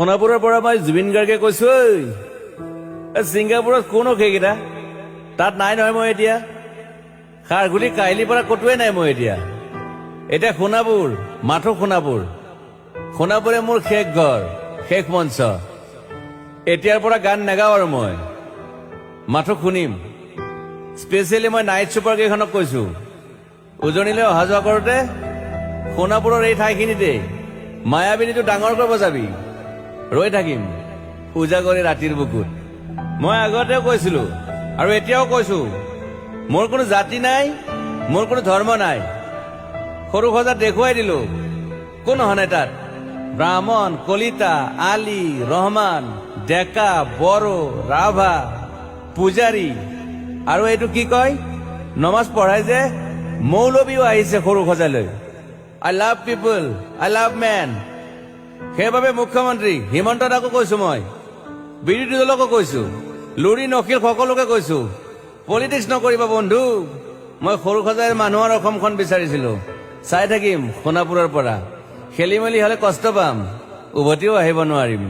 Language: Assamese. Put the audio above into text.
সোণাপুৰৰ পৰা মই জুবিন গাৰ্গে কৈছো, ছিংগাপুৰত কোন সেইকেইটা তাত নাই নহয়। মই এতিয়া খাৰঘুলি কাহিলীৰ পৰা কতোৱে নাই। মই এতিয়া সোণাপুৰ, মাথো সোণাপুৰ। সোণাপুৰে মোৰ শেষ ঘৰ, শেষ মঞ্চ। এতিয়াৰ পৰা গান নাগাওঁ আৰু মই মাথো শুনিম। স্পেচিয়েলি মই নাইট ছুপাৰ কেইখনক কৈছো, উজনিলৈ অহা যোৱা কৰোতে সোণাপুৰৰ এই ঠাইখিনিতে মায়াবিনীটো ডাঙৰকৈ বজাবি। ৰৈ থাকিম উজাগৰে ৰাতিৰ বুকুত। মই আগতেও কৈছিলো আৰু এতিয়াও কৈছো, মোৰ কোনো জাতি নাই, মোৰ কোনো ধৰ্ম নাই। সৰু সজাত দেখুৱাই দিলো কোন হনে তাত ব্ৰাহ্মণ, কলিতা, আলী, ৰহমান, ডেকা, বড়ো, ৰাভা, পূজাৰী আৰু এইটো কি কয় নমাজ পঢ়াই যে মৌলবীও আহিছে সৰু সজালৈ। I love people, I love man. সেইবাবে মুখ্যমন্ত্ৰী হিমন্ত দাকো কৈছো, মই বিৰোধী দলকো কৈছো, লুৰি নকিল সকলোকে কৈছো, পলিটিক্স নকৰিবা বন্ধু। মই সৰু সজাইৰ মানুহৰ অসমখন বিচাৰিছিলো। চাই থাকিম সোণাপুৰৰ পৰা। খেলি মেলি হলে কষ্ট পাম, উভতিও আহিব নোৱাৰিম।